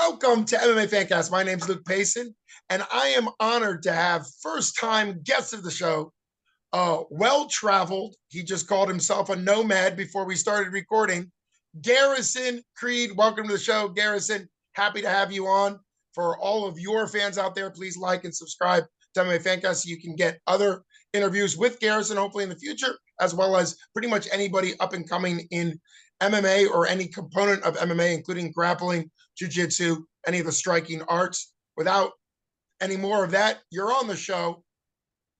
Welcome to MMA Fancast. My name is Luke Payson, and I am honored to have first-time guest of the show, well-traveled. He just called himself a nomad before we started recording. Garrisaon Creed, welcome to the show. Garrisaon, happy to have you on. For all of your fans out there, please like and subscribe to MMA Fancast so you can get other interviews with Garrisaon, hopefully in the future, as well as pretty much anybody up and coming in MMA or any component of MMA, including grappling, jiu-jitsu, any of the striking arts. Without any more of that, you're on the show.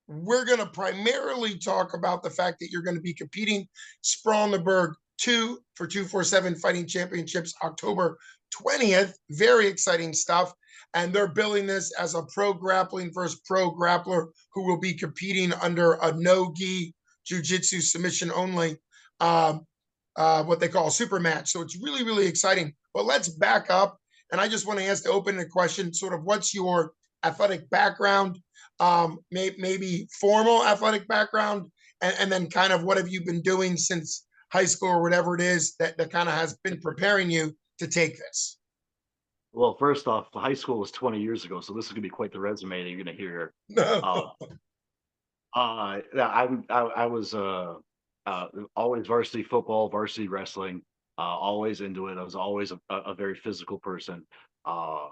We're going to primarily talk about the fact that you're going to be competing Sprawl in the Burgh 2 for 247 Fighting Championships October 20th. Very exciting stuff. And they're billing this as a pro grappling versus pro grappler who will be competing under a no-gi jiu-jitsu submission only, what they call a super match. So it's really, really exciting. But let's back up. And I just want to ask the opening question, sort of what's your athletic background, maybe formal athletic background, and then kind of what have you been doing since high school or whatever it is that kind of has been preparing you to take this? Well, first off, high school was 20 years ago, so this is gonna be quite the resume that you're gonna hear. No. Uh, yeah, I was always varsity football, varsity wrestling, always into it. I was always a very physical person. Uh,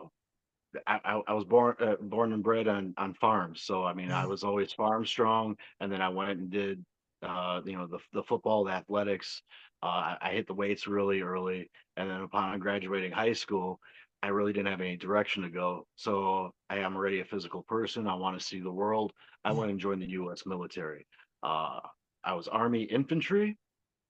I was born and bred on farms, so I mean I was always farm strong, and then I went and did the football, the athletics. I hit the weights really early, and then upon graduating high school, I really didn't have any direction to go. So I am already a physical person. I want to see the world. I went and joined the U.S. military. Uh, I was Army infantry.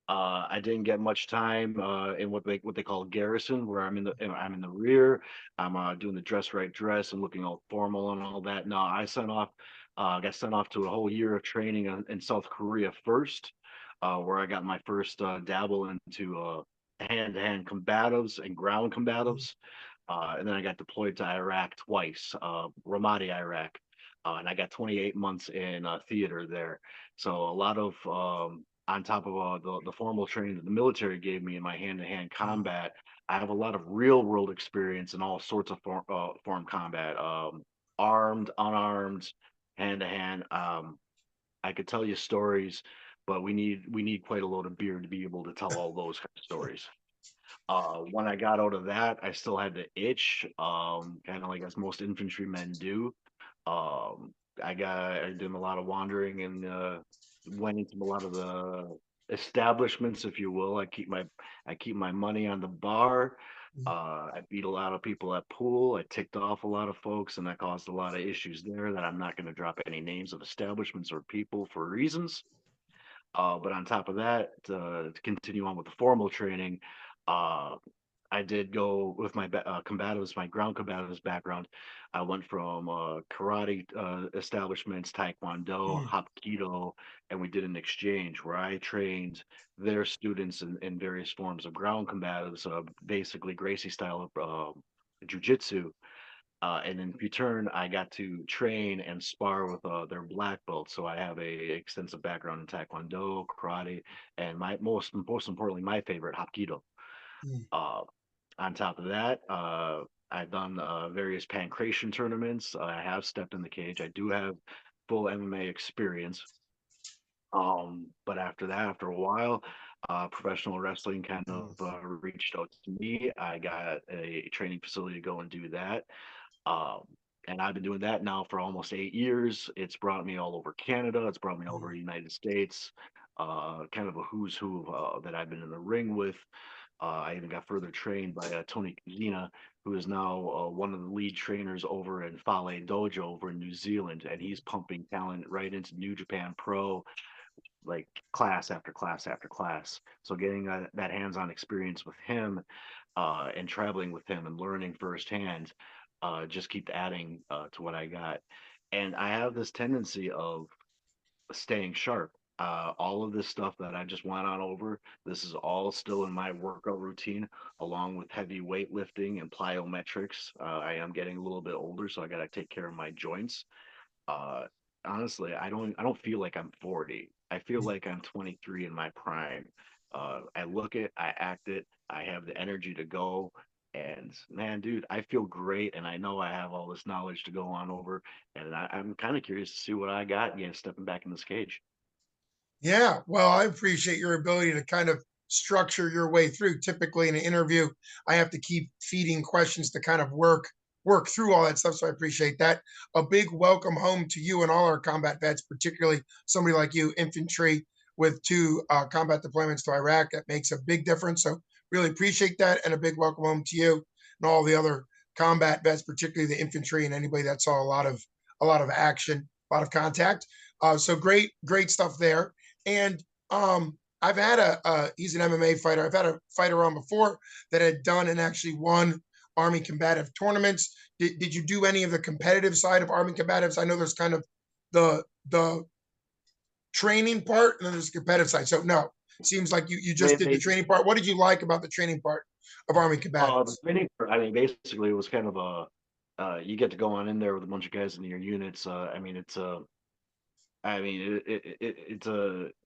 I didn't get much time in what they call garrison, where I'm in the rear. I'm doing the dress right dress and looking all formal and all that. No, got sent off to a whole year of training in South Korea first, where I got my first dabble into hand-to-hand combatives and ground combatives, and then I got deployed to Iraq twice, Ramadi, Iraq, and I got 28 months in theater there. So a lot of on top of the formal training that the military gave me in my hand-to-hand combat, I have a lot of real-world experience in all sorts of form combat, armed, unarmed, hand-to-hand. I could tell you stories, but we need quite a load of beer to be able to tell all those kind of stories. When I got out of that, I still had the itch, kind of like as most infantrymen do. I did a lot of wandering and went into a lot of the establishments, if you will. I keep my money on the bar. I beat a lot of people at pool. I ticked off a lot of folks, and that caused a lot of issues there. That I'm not going to drop any names of establishments or people for reasons. But on top of that, to continue on with the formal training, uh, I did go with combatives, my ground combatives background. I went from karate establishments, taekwondo, hapkido, and we did an exchange where I trained their students in various forms of ground combatives, basically Gracie style of jujitsu. And in return, I got to train and spar with their black belts. So I have a extensive background in taekwondo, karate, and my most importantly, my favorite, hapkido. Uh, on top of that, I've done various pancration tournaments. I have stepped in the cage. I do have full MMA experience. But after that, after a while, professional wrestling kind of reached out to me. I got a training facility to go and do that. Um, and I've been doing that now for almost 8 years. It's brought me all over Canada. It's brought me all over the United States. Kind of a who's who that I've been in the ring with. I even got further trained by Tony Kuzina, who is now one of the lead trainers over in Fale Dojo over in New Zealand, and he's pumping talent right into New Japan Pro, like class after class after class. So getting that hands-on experience with him and traveling with him and learning firsthand just keep adding to what I got. And I have this tendency of staying sharp. All of this stuff that I just went on over, this is all still in my workout routine, along with heavy weightlifting and plyometrics. I am getting a little bit older, so I got to take care of my joints. Uh, Honestly, I don't feel like I'm 40. I feel like I'm 23 in my prime. I look it, I act it, I have the energy to go, and and man, dude, I feel great, and I know I have all this knowledge to go on over, and I'm kind of curious to see what I got, stepping back in this cage. Yeah, well, I appreciate your ability to kind of structure your way through. Typically in an interview, I have to keep feeding questions to kind of work through all that stuff. So I appreciate that. A big welcome home to you and all our combat vets, particularly somebody like you, infantry with two combat deployments to Iraq. That makes a big difference. So really appreciate that, and a big welcome home to you and all the other combat vets, particularly the infantry and anybody that saw a lot of action, a lot of contact. So great stuff there. And I've had he's an MMA fighter. I've had a fighter on before that had done and actually won Army combative tournaments. Did you do any of the competitive side of Army combatives? I know there's kind of the training part and then there's the competitive side. So no, it seems like you They, just did the they training part. What did you like about the training part of Army the combatives? training, I mean, basically, it was kind of you get to go on in there with a bunch of guys in your units. I mean, it's a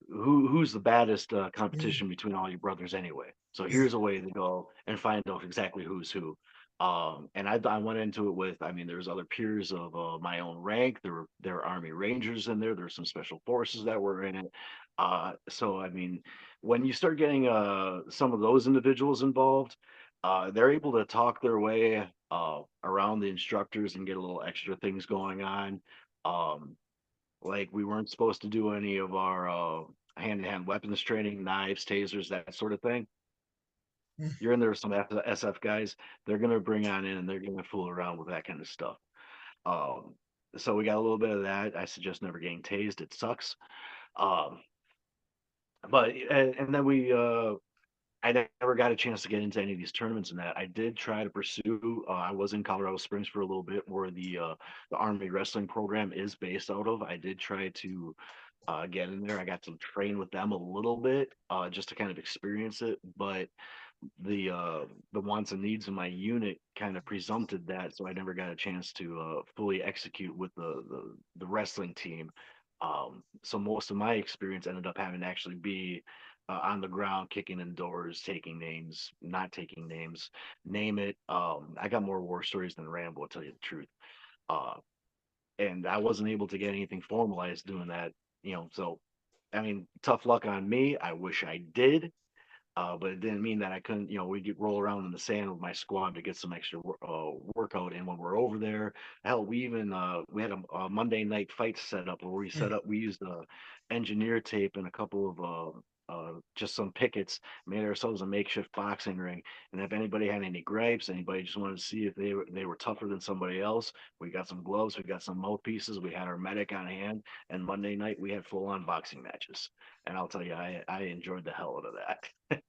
who's the baddest competition between all your brothers anyway. So Yeah. here's a way to go and find out exactly who's who. And I went into it with, I mean, there's other peers of my own rank. There were Army Rangers in there. There's some special forces that were in it. So I mean, when you start getting some of those individuals involved, they're able to talk their way around the instructors and get a little extra things going on. Um, like we weren't supposed to do any of our hand-to-hand weapons training, knives, tasers, that sort of thing. You're in there with some SF guys. They're gonna bring on in and they're gonna fool around with that kind of stuff. Um, so we got a little bit of that. I suggest never getting tased. It sucks. Um, but and then I never got a chance to get into any of these tournaments and that. I did try to pursue. I was in Colorado Springs for a little bit, where the Army wrestling program is based out of. I did try to get in there. I got to train with them a little bit, just to kind of experience it. But the wants and needs of my unit kind of presumpted that, so I never got a chance to fully execute with the wrestling team. So most of my experience ended up having to actually be on the ground, kicking in doors, taking names, not taking names, name it. I got more war stories than Rambo, to tell you the truth. Uh, and I wasn't able to get anything formalized doing that, So, I mean, tough luck on me. I wish I did, but it didn't mean that I couldn't. We would roll around in the sand with my squad to get some extra workout. And when we're over there, hell, we had a Monday night fight set up where we used engineer tape and a couple of just some pickets, made ourselves a makeshift boxing ring. And if anybody had any gripes, anybody just wanted to see if they were tougher than somebody else, we got some gloves, we got some mouthpieces, we had our medic on hand, and Monday night we had full on boxing matches. And I'll tell you, I enjoyed the hell out of that.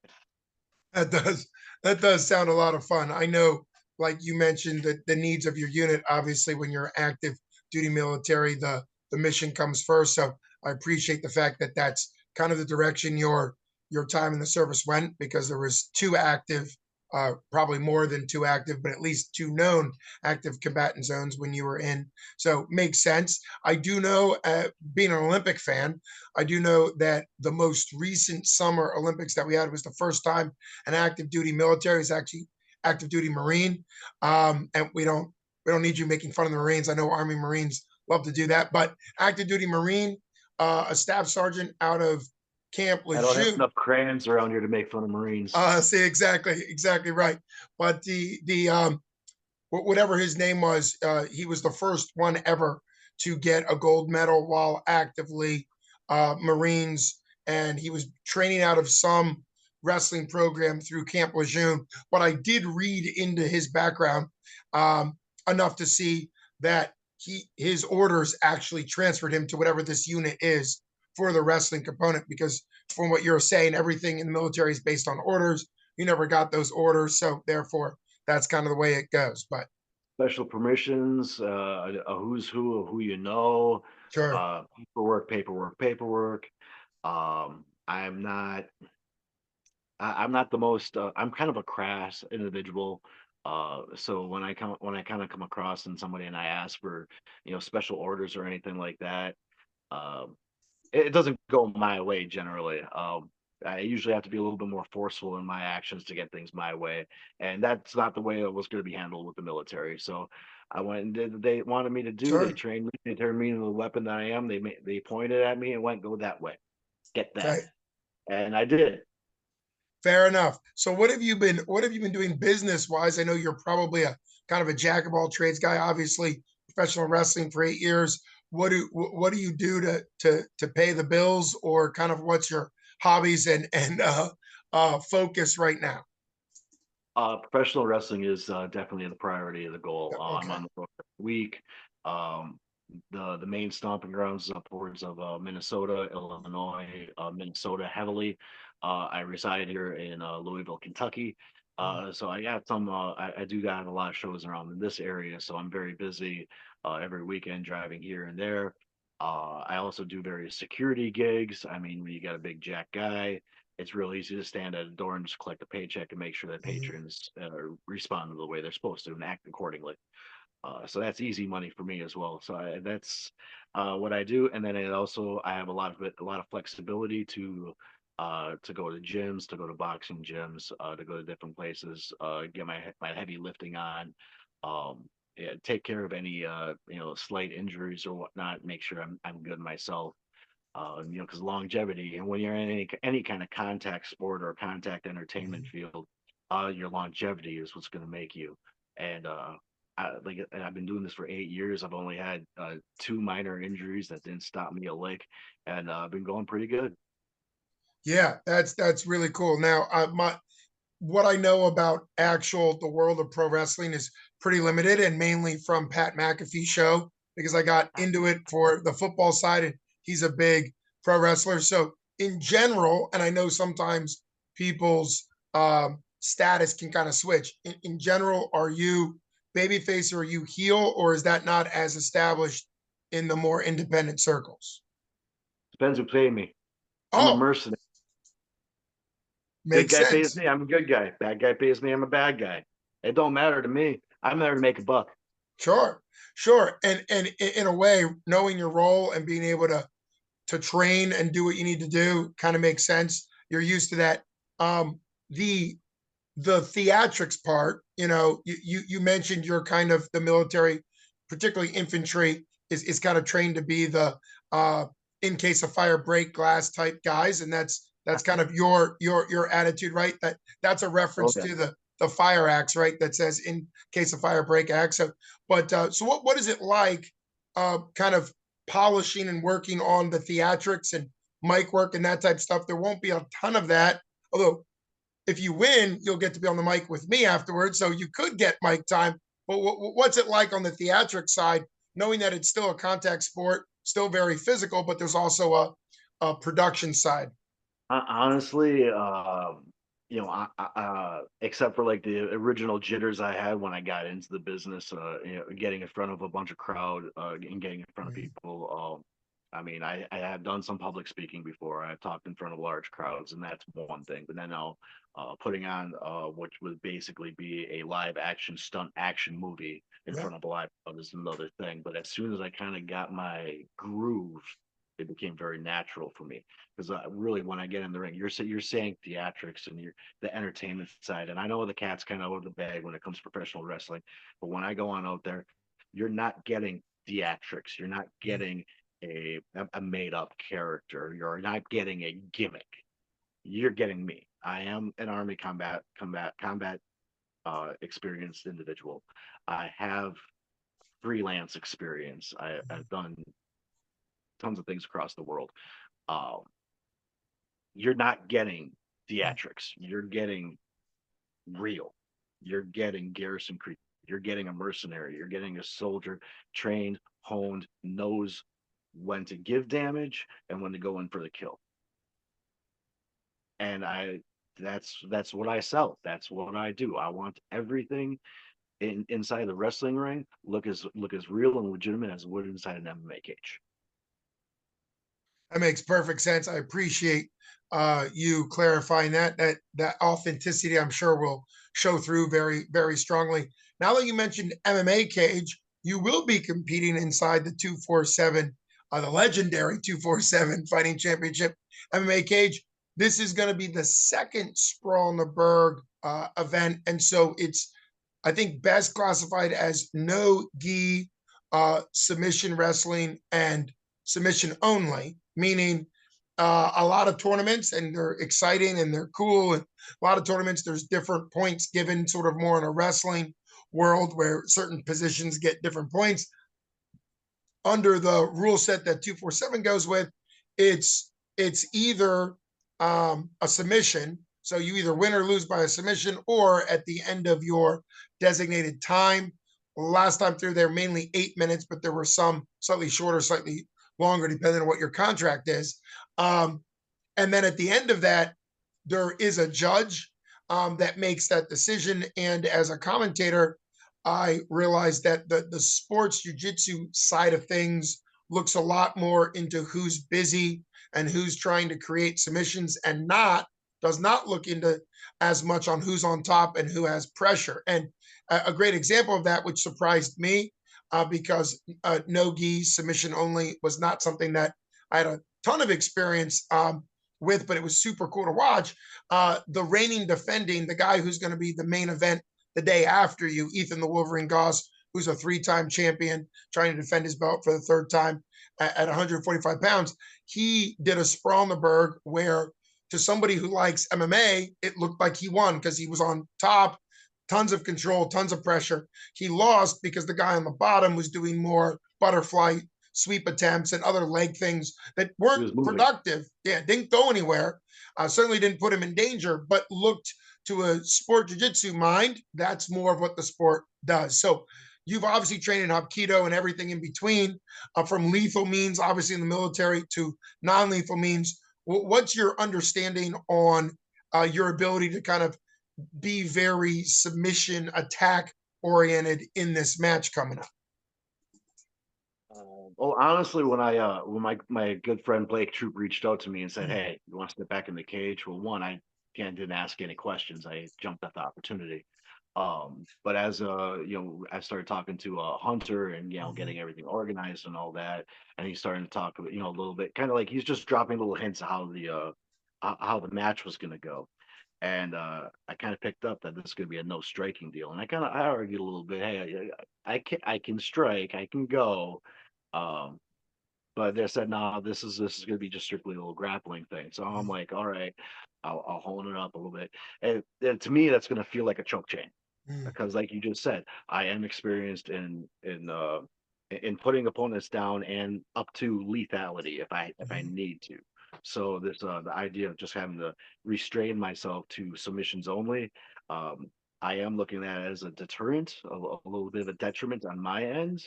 That does that does sound a lot of fun. I know, like you mentioned, the needs of your unit. Obviously, when you're active duty military, the mission comes first. So I appreciate the fact that that's kind of the direction your time in the service went, because there was two active, probably more than two active, but at least two known active combatant zones when you were in. So makes sense. I do know, being an Olympic fan, I do know that the most recent Summer Olympics that we had was the first time an active duty military is actually active duty Marine. And we don't need you making fun of the Marines. I know Army Marines love to do that, but active duty Marine, a staff sergeant out of Camp I don't have Lejeune. enough crayons around here to make fun of Marines. See, exactly right. But the whatever his name was, he was the first one ever to get a gold medal while actively Marines, and he was training out of some wrestling program through Camp Lejeune. But I did read into his background um, enough to see that his orders actually transferred him to whatever this unit is for the wrestling component. Because from what you're saying, everything in the military is based on orders. You never got those orders, so therefore that's kind of the way it goes. But Special permissions, a who's who of who you know, sure. paperwork. I'm not. I'm not the most. I'm kind of a crass individual. So when I kind of come across and somebody and I ask for special orders or anything like that, um, it doesn't go my way generally. I usually have to be a little bit more forceful in my actions to get things my way, and that's not the way it was going to be handled with the military. So I went and did what they wanted me to do. They Sure. trained me, they turned me into the weapon that I am. They pointed at me and went, "Go that way, get that," Okay. and I did. Fair enough. So what have you been doing business wise? I know you're probably a kind of a jack of all trades guy, obviously professional wrestling for 8 years. What do you do to pay the bills, or kind of what's your hobbies and focus right now? Professional wrestling is definitely the priority of the goal. I'm Okay. on the road every week. Um, the main stomping grounds is upwards of Minnesota, Illinois, Minnesota heavily. I reside here in Louisville, Kentucky. So I got some. I do got a lot of shows around in this area, so I'm very busy every weekend driving here and there. I also do various security gigs. I mean, when you got a big jack guy, it's real easy to stand at a door and just collect a paycheck and make sure that Mhm. patrons respond to the way they're supposed to and act accordingly. So that's easy money for me as well. So that's what I do, and then I have a lot of flexibility to go to gyms, to go to boxing gyms, to go to different places, get my heavy lifting on. Yeah, take care of any slight injuries or whatnot. Make sure I'm good myself, because longevity, and when you're in any kind of contact sport or contact entertainment Mhm. field, your longevity is what's going to make you. And I've been doing this for 8 years. I've only had two minor injuries that didn't stop me a lick, and I've been going pretty good. Yeah, that's really cool. Now, my what I know about actual the world of pro wrestling is pretty limited, and mainly from Pat McAfee's show, because I got into it for the football side, and he's a big pro wrestler. So in general, and I know sometimes people's status can kind of switch. In general, are you babyface or are you heel, or is that not as established in the more independent circles? Depends who paid me. I'm a Oh, mercenary. Good makes guy pays sense. me, I'm a good guy. Bad guy pays me, I'm a bad guy. It don't matter to me. I'm there to make a buck. Sure, sure. And in a way, knowing your role and being able to train and do what you need to do kind of makes sense. You're used to that. Um, the the theatrics part, you mentioned you're kind of the military, particularly infantry, is kind of trained to be the uh in case of fire break glass type guys, and that's kind of your attitude, right? That's a Oh reference yeah. to the fire acts, right? That says in case of fire break act. So, but so what is it like, kind of polishing and working on the theatrics and mic work and that type of stuff? There won't be a ton of that, although if you win, you'll get to be on the mic with me afterwards. So you could get mic time. But what's it like on the theatric side, knowing that it's still a contact sport, still very physical, but there's also a production side? Honestly, except for like the original jitters I had when I got into the business, getting in front of a bunch of crowd, and getting in front of Mhm. people. I mean, I have done some public speaking before. I've talked in front of large crowds, and that's one thing. But then now, putting on which would basically be a live action stunt action movie in Yeah. front of a live crowd is another thing. But as soon as I kind of got my groove, it became very natural for me because really when I get in the ring, you're saying theatrics and you're the entertainment side, and I know the cat's kind of out of the bag when it comes to professional wrestling, but when I go on out there, you're not getting theatrics, you're not getting a made up character, you're not getting a gimmick, you're getting me. I am an army combat experienced individual. I have freelance experience. I've done tons of things across the world. Um, you're not getting theatrics. You're getting real. You're getting Garrison Creed. You're getting a mercenary. You're getting a soldier trained, honed, knows when to give damage and when to go in for the kill. And that's what I sell. That's what I do. I want everything inside the wrestling ring look as real and legitimate as it would inside an MMA cage. That makes perfect sense. I appreciate you clarifying that. That authenticity, I'm sure, will show through very, very strongly. Now that you mentioned MMA cage, you will be competing inside the 247, the legendary 247 Fighting Championship MMA cage. This is going to be the second Sprawl in the Burgh event, and so it's, I think, best classified as no gi, submission wrestling, and submission only, meaning a lot of tournaments, and they're exciting and they're cool. And a lot of tournaments, there's different points given, sort of more in a wrestling world where certain positions get different points. Under the rule set that 247 goes with, it's either a submission, so you either win or lose by a submission, or at the end of your designated time. Last time through, they're mainly 8 minutes, but there were some slightly shorter, slightly longer, depending on what your contract is. And then at the end of that, there is a judge that makes that decision. And as a commentator, I realized that the sports jiu-jitsu side of things looks a lot more into who's busy and who's trying to create submissions, and does not look into as much on who's on top and who has pressure. And a great example of that, which surprised me, because no gi submission only was not something that I had a ton of experience with, but it was super cool to watch. The reigning defending, the guy who's going to be the main event the day after you, Ethan the Wolverine Goss, who's a three-time champion trying to defend his belt for the third time at 145 pounds. He did a Sprawl in the Burgh where, to somebody who likes MMA, it looked like he won because he was on top, tons of control, tons of pressure. He lost because the guy on the bottom was doing more butterfly sweep attempts and other leg things that weren't productive. Yeah, didn't go anywhere. Certainly didn't put him in danger, but looked to a sport jiu-jitsu mind, that's more of what the sport does. So you've obviously trained in Hapkido and everything in between, from lethal means, obviously in the military, to non-lethal means. What's your understanding on your ability to kind of be very submission attack oriented in this match coming up? Well, honestly, when my good friend Blake Troop reached out to me and said, "Hey, you want to step back in the cage?" Well, one, I again didn't ask any questions. I jumped at the opportunity. But as I started talking to Hunter and getting everything organized and all that, and he's starting to talk a little bit, kind of like he's just dropping little hints of how the match was going to go. And I kind of picked up that this is going to be a no striking deal, and I argued a little bit. Hey, I can strike, I can go. Um, but they said, no, this is going to be just strictly a little grappling thing. So I'm like, all right, I'll hone it up a little bit. And to me, that's going to feel like a choke chain because, like you just said, I am experienced in putting opponents down and up to lethality if I need to. So this the idea of just having to restrain myself to submissions only. Um, I am looking at it as a deterrent, a little bit of a detriment on my end,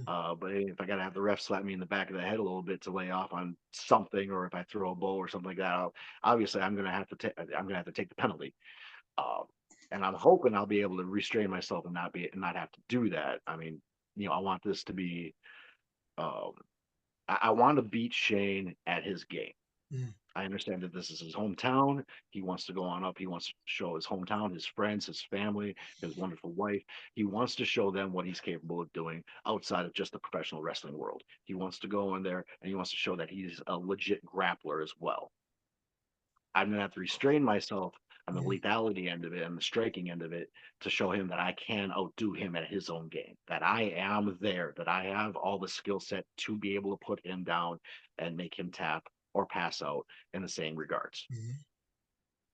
but if I gotta have the ref slap me in the back of the head a little bit to lay off on something, or if I throw a bow or something like that, obviously I'm gonna have to take the penalty. Um, and I'm hoping I'll be able to restrain myself and not have to do that. I mean, I want this to be. Um, I want to beat Shane at his game. I understand that this is his hometown. He wants to go on up. He wants to show his hometown, his friends, his family, his wonderful wife. He wants to show them what he's capable of doing outside of just the professional wrestling world. He wants to go in there and he wants to show that he's a legit grappler as well. I'm going to have to restrain myself on the lethality end of it and the striking end of it to show him that I can outdo him at his own game, that I am there, that I have all the skill set to be able to put him down and make him tap or pass out in the same regards.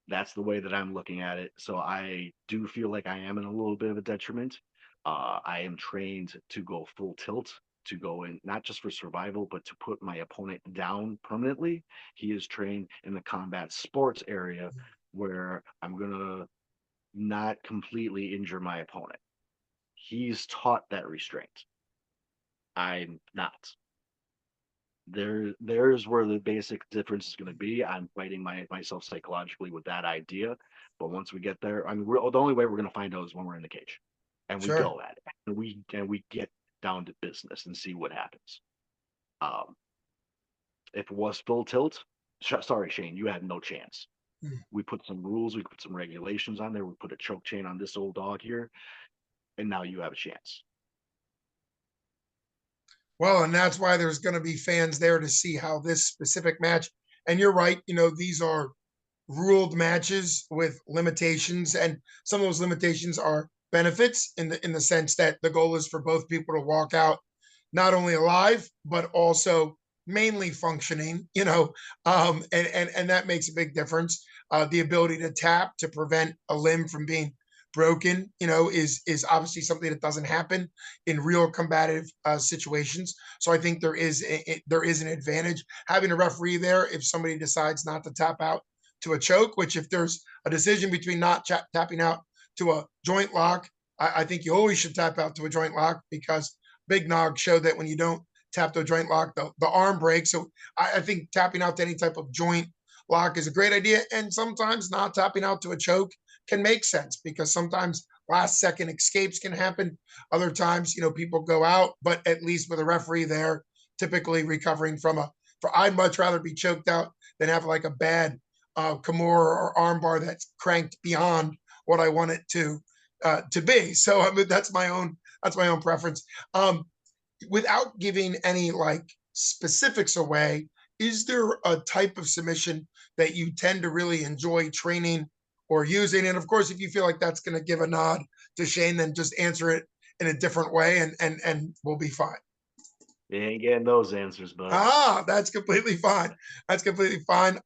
That's the way that I'm looking at it. So I do feel like I am in a little bit of a detriment. I am trained to go full tilt, to go in not just for survival, but to put my opponent down permanently. He is trained in the combat sports area where I'm going to not completely injure my opponent. He's taught that restraint. I'm not. There's where the basic difference is going to be. I'm fighting myself psychologically with that idea, but once we get there, I mean, the only way we're going to find out is when we're in the cage, and we go at it, and we get down to business and see what happens. Um, if it was full tilt, sorry, Shane, you had no chance. We put some rules, we put some regulations on there. We put a choke chain on this old dog here, and now you have a chance. Well, and that's why there's going to be fans there to see how this specific match. And you're right, these are ruled matches with limitations, and some of those limitations are benefits in the sense that the goal is for both people to walk out not only alive but also mainly functioning, and that makes a big difference. The ability to tap to prevent a limb from being broken, is obviously something that doesn't happen in real combative situations. So I think there is an advantage having a referee there if somebody decides not to tap out to a choke. Which, if there's a decision between not tapping out to a joint lock, I think you always should tap out to a joint lock, because Big Nog showed that when you don't tap to a joint lock, the arm breaks. So I think tapping out to any type of joint lock is a great idea. And sometimes not tapping out to a choke can make sense, because sometimes last second escapes can happen. Other times, people go out, but at least with a referee there, typically recovering from I'd much rather be choked out than have like a bad Kimura or armbar that's cranked beyond what I want it to be. So I mean, that's my own preference. Without giving any like specifics away, is there a type of submission that you tend to really enjoy training or using? And of course, if you feel like that's going to give a nod to Shane, then just answer it in a different way, and we'll be fine. You ain't getting those answers, bud. That's completely fine. That's completely fine.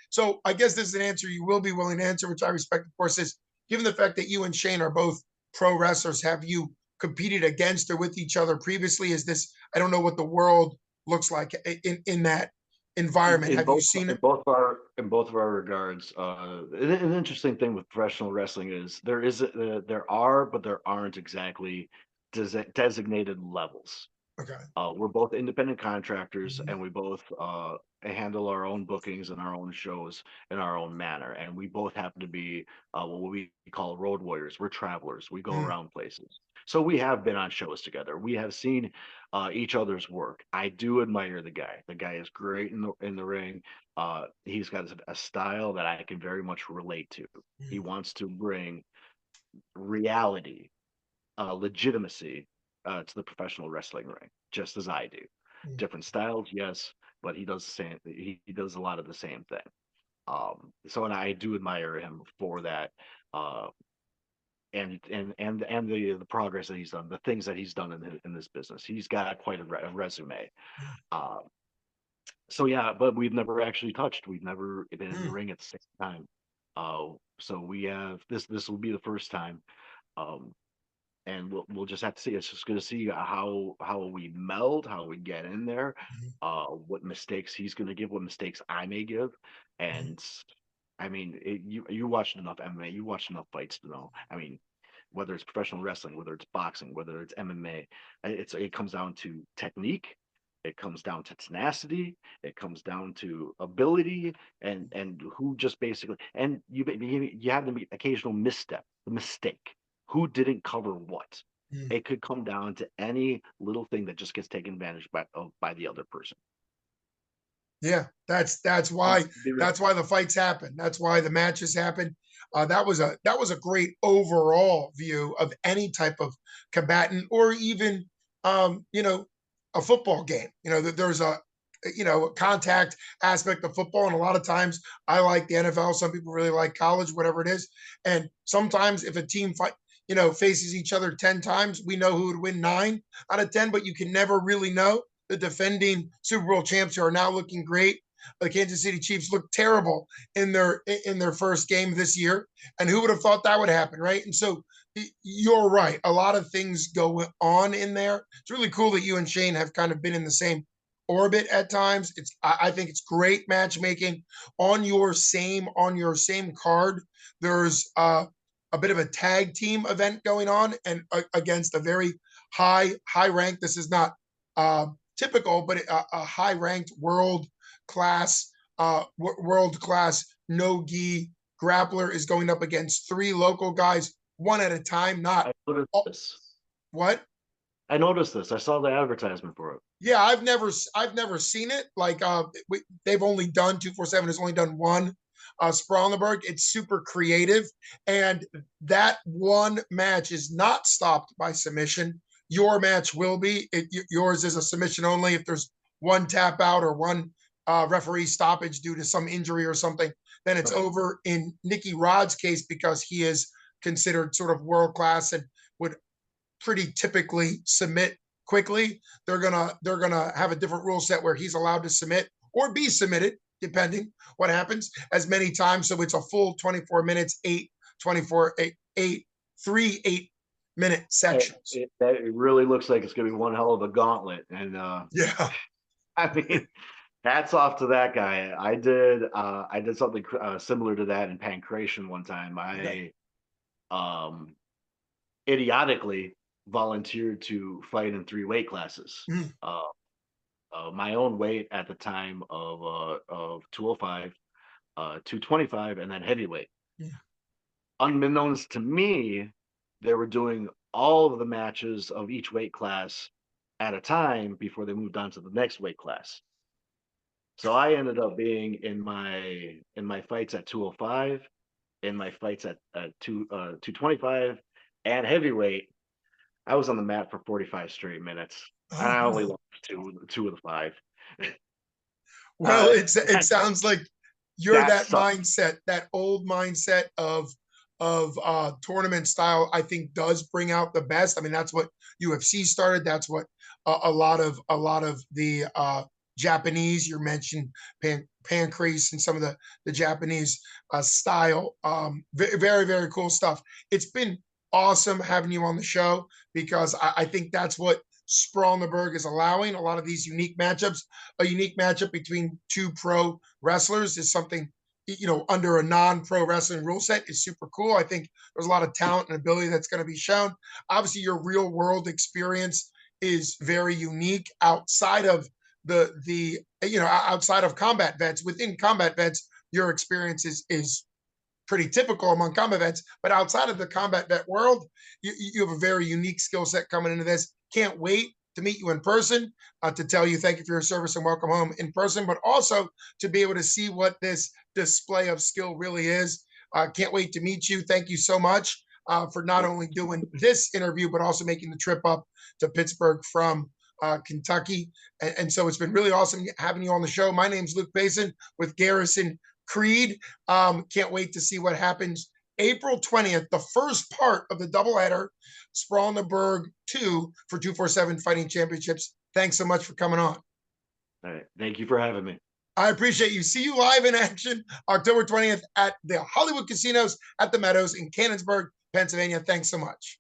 So I guess this is an answer you will be willing to answer, which I respect, of course, is given the fact that you and Shane are both pro wrestlers, have you competed against or with each other previously? Is this, I don't know what the world looks like in that environment. In Have you both seen it? in both of our regards, an interesting thing with professional wrestling is there are, but there aren't exactly designated levels. Okay. We're both independent contractors, Mhm. and we both handle our own bookings and our own shows in our own manner. And we both happen to be what we call road warriors. We're travelers. We go Mm, around places. So we have been on shows together. We have seen each other's work. I do admire the guy. The guy is great in the ring. He's got a style that I can very much relate to. He mm, wants to bring reality, legitimacy to the professional wrestling ring, just as I do. mm, Different styles, yes, but he does the same. He does a lot of the same thing. So, and I do admire him for that, uh, and the progress that he's done, the things that he's done in this business. He's got quite a resume. Uh, so yeah, but we've never actually touched. We've never been in the mm, ring at the same time. So we have this. This will be the first time. Um, and we'll just have to see. It's just going to see how we meld, how we get in there, mm, what mistakes he's going to give, what mistakes I may give, mm, and I mean, you watched enough MMA, you watched enough fights to know. I mean, whether it's professional wrestling, whether it's boxing, whether it's MMA, it comes down to technique. It comes down to tenacity. It comes down to ability, and who just basically, and you have the occasional misstep, the mistake. Who didn't cover what? mm. It could come down to any little thing that just gets taken advantage by the other person. Yeah, that's Um, why the fights happen. That's why the matches happen. That was a great overall view of any type of combatant, or even um, you know a football game. There's a contact aspect of football, and a lot of times I like the NFL. Some people really like college, whatever it is. And sometimes if a team faces each other 10 times, we know who would win 9 out of 10, but you can never really know. The defending Super Bowl champs, who are now looking great. The Kansas City Chiefs looked terrible in their first game this year, and who would have thought that would happen, right? And so you're right. A lot of things go on in there. It's really cool that you and Shane have kind of been in the same orbit at times. I think it's great matchmaking on your same card. There's a bit of a tag team event going on, and against a very high rank. This is not uh, typical, but a high ranked world class no gi grappler is going up against three local guys, one at a time. Not I noticed oh, this. what? I noticed this. I saw the advertisement for it. Yeah, I've never seen it. Like they've only done 247 has only done one Sprawl. It's super creative, and that one match is not stopped by submission. Your match will be. Yours is a submission only. If there's one tap out or one referee stoppage due to some injury or something, then it's over in Nicky Rod's case because he is considered sort of world class and would pretty typically submit quickly. They're gonna have a different rule set where he's allowed to submit or be submitted, depending what happens, as many times. So it's a full 24 minutes, 3 8-minute sections. It really looks like it's going to be one hell of a gauntlet. And Yeah. I mean, hats off to that guy. I did something similar to that in pancreation one time. Okay. Idiotically volunteered to fight in 3 weight classes. Mm. My own weight at the time of 205, 225, and then heavyweight. Yeah. Unbeknownst to me, they were doing all of the matches of each weight class at a time before they moved on to the next weight class. So I ended up being in my fights at 205, in my fights at 225 and heavyweight. I was on the mat for 45 straight minutes. Oh, I only wow. lost two of the 5. Well, it That, sounds like you're that that sucked. mindset, that old mindset of tournament style. I think does bring out the best. I mean, that's what UFC started. That's what a lot of the Japanese, you mentioned Pancrase and some of the Japanese style. Very, very cool stuff. It's been awesome having you on the show because I think that's what Sprawl in the Burgh is allowing. A lot of these unique matchups. A unique matchup between 2 pro wrestlers is something, under a non-pro wrestling rule set is super cool. I think there's a lot of talent and ability that's going to be shown. Obviously, your real world experience is very unique outside of outside of combat vets. Within combat vets, your experience is pretty typical among combat vets, but outside of the combat vet world, you have a very unique skill set coming into this. Can't wait to meet you in person, to tell you thank you for your service and welcome home in person, but also to be able to see what this display of skill really is. Can't wait to meet you. Thank you so much for not only doing this interview, but also making the trip up to Pittsburgh from Kentucky. And so it's been really awesome having you on the show. My name's Luke Payson with Garrisaon Creed. Can't wait to see what happens April 20th, the first part of the doubleheader, Sprawl in the Burgh 2 for 247 Fighting Championships. Thanks so much for coming on. All right. Thank you for having me. I appreciate you. See you live in action October 20th at the Hollywood Casinos at the Meadows in Cannonsburg, Pennsylvania. Thanks so much.